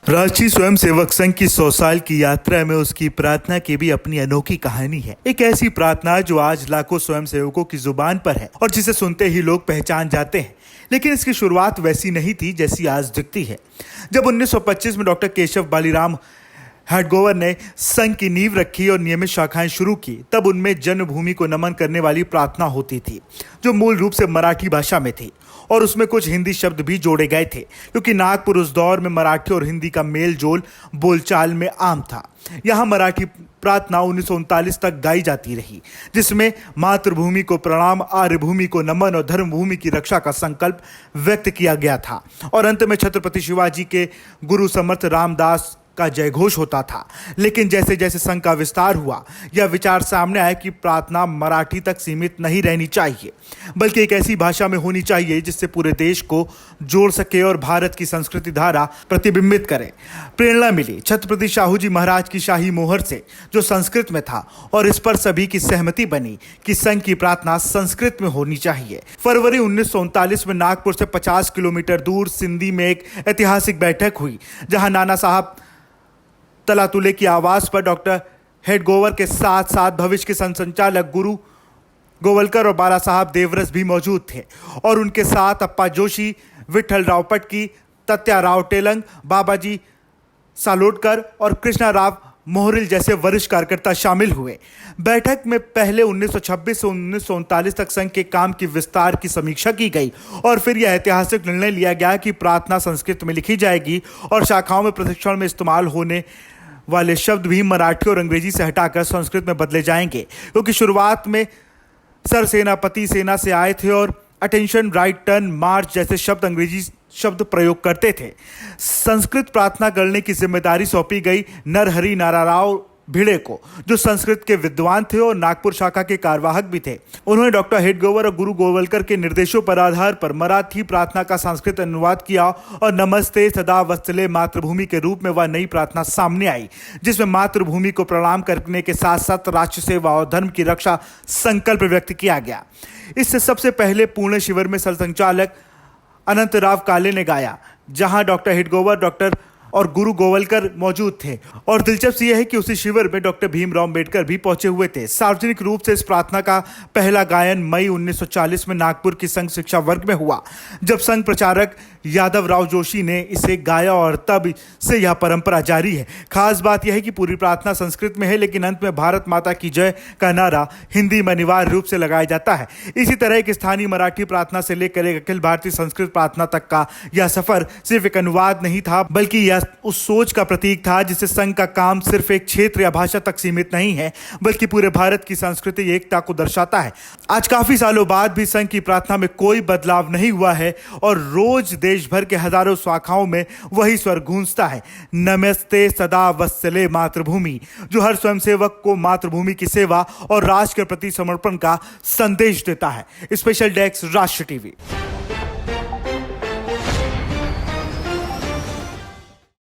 राष्ट्रीय स्वयंसेवक संघ की 100 साल की यात्रा में उसकी प्रार्थना की भी अपनी अनोखी कहानी है। एक ऐसी प्रार्थना जो आज लाखों स्वयंसेवकों की जुबान पर है और जिसे सुनते ही लोग पहचान जाते हैं। लेकिन इसकी शुरुआत वैसी नहीं थी जैसी आज दिखती है। जब 1925 में डॉक्टर केशव बालीराम हेडगोवर ने संघ की नींव रखी और नियमित शाखाएं शुरू की, तब उनमें जन्मभूमि को नमन करने वाली प्रार्थना होती थी, जो मूल रूप से मराठी भाषा में थी और उसमें कुछ हिंदी शब्द भी जोड़े गए थे, क्योंकि नागपुर उस दौर में मराठी और हिंदी का मेल जोल बोलचाल में आम था। यहाँ मराठी प्रार्थना 1939 तक गाई जाती रही, जिसमें मातृभूमि को प्रणाम, आर्यभूमि को नमन और धर्मभूमि की रक्षा का संकल्प व्यक्त किया गया था। और अंत में छत्रपति शिवाजी के गुरु समर्थ रामदास का जयघोष होता था। लेकिन जैसे जैसे संघ का विस्तार हुआ, यह विचार सामने आया कि प्रार्थना मराठी तक सीमित नहीं रहनी चाहिए, बल्कि एक ऐसी भाषा में होनी चाहिए जिससे पूरे देश को जोड़ सके और भारत की संस्कृति धारा प्रतिबिंबित करे। प्रेरणा मिली छत्रपति शाहू जी महाराज की शाही मोहर से, जो संस्कृत में था, और इस पर सभी की सहमति बनी कि संघ की प्रार्थना संस्कृत में होनी चाहिए। फरवरी 1939 में नागपुर से 50 किलोमीटर दूर सिंधी में एक ऐतिहासिक बैठक हुई, जहां नाना साहब तलातुले की आवाज पर डॉक्टर हेडगोवर के साथ साथ भविष्य के संचालक गुरु गोवलकर और बाला साहब देवरस भी मौजूद थे, और उनके साथ अप्पा जोशी, विठल राव पटकी, तत्या राव टेलंग, बाबाजी सालोडकर और कृष्णा राव मोहरिल जैसे वरिष्ठ कार्यकर्ता शामिल हुए। बैठक में पहले 1926 से 1939 तक संघ के काम की विस्तार की समीक्षा की गई और फिर यह ऐतिहासिक निर्णय लिया गया कि प्रार्थना संस्कृत में लिखी जाएगी और शाखाओं में प्रशिक्षण में इस्तेमाल होने वाले शब्द भी मराठी और अंग्रेजी से हटाकर संस्कृत में बदले जाएंगे, क्योंकि शुरुआत में सर सेनापति सेना से आए थे और अटेंशन, राइट टर्न, मार्च जैसे शब्द अंग्रेजी शब्द प्रयोग करते थे। संस्कृत प्रार्थना करने की जिम्मेदारी सौंपी गई नरहरि नाराराव भिड़े को, जो संस्कृत के विद्वान थे और नागपुर शाखा के कार्यवाहक भी थे। उन्होंने डॉक्टर हेडगोवर और गुरु गोवलकर के निर्देशों पर आधार पर मराठी प्रार्थना का संस्कृत अनुवाद किया और नमस्ते सदा वत्सले मातृभूमि के रूप में वह नई प्रार्थना सामने आई, जिसमें मातृभूमि को प्रणाम करने के साथ साथ राष्ट्र सेवा और धर्म की रक्षा संकल्प व्यक्त किया गया। इससे सबसे पहले पुणे शिविर में सरसंघचालक अनंतराव काले ने गाया, जहां डॉक्टर हेडगोवर, डॉक्टर और गुरु गोवलकर मौजूद थे। और दिलचस्प यह है कि उसी शिविर में डॉक्टर भीमराव अंबेडकर भी पहुंचे हुए थे। सार्वजनिक रूप से इस प्रार्थना का पहला गायन मई 1940 में नागपुर की संघ शिक्षा वर्ग में हुआ, जब संघ प्रचारक यादव राव जोशी ने इसे गाया और तब से यह परंपरा जारी है। खास बात यह है कि पूरी प्रार्थना संस्कृत में है, लेकिन अंत में भारत माता की जय का नारा हिंदी में अनिवार्य रूप से लगाया जाता है। इसी तरह एक स्थानीय मराठी प्रार्थना से लेकर एक अखिल भारतीय संस्कृत प्रार्थना तक का यह सफर सिर्फ एक अनुवाद नहीं था, बल्कि यह उस सोच का प्रतीक था जिससे संघ का काम सिर्फ एक क्षेत्र या भाषा तक सीमित नहीं है, बल्कि पूरे भारत की सांस्कृतिक एकता को दर्शाता है। आज काफी सालों बाद भी संघ की प्रार्थना में कोई बदलाव नहीं हुआ है और रोज देश भर के हजारों शाखाओं में वही स्वर गूंजता है, नमस्ते सदा वत्सले मातृभूमि, जो हर स्वयंसेवक को मातृभूमि की सेवा और राष्ट्र के प्रति समर्पण का संदेश देता है। स्पेशल डेस्क, राष्ट्र टीवी।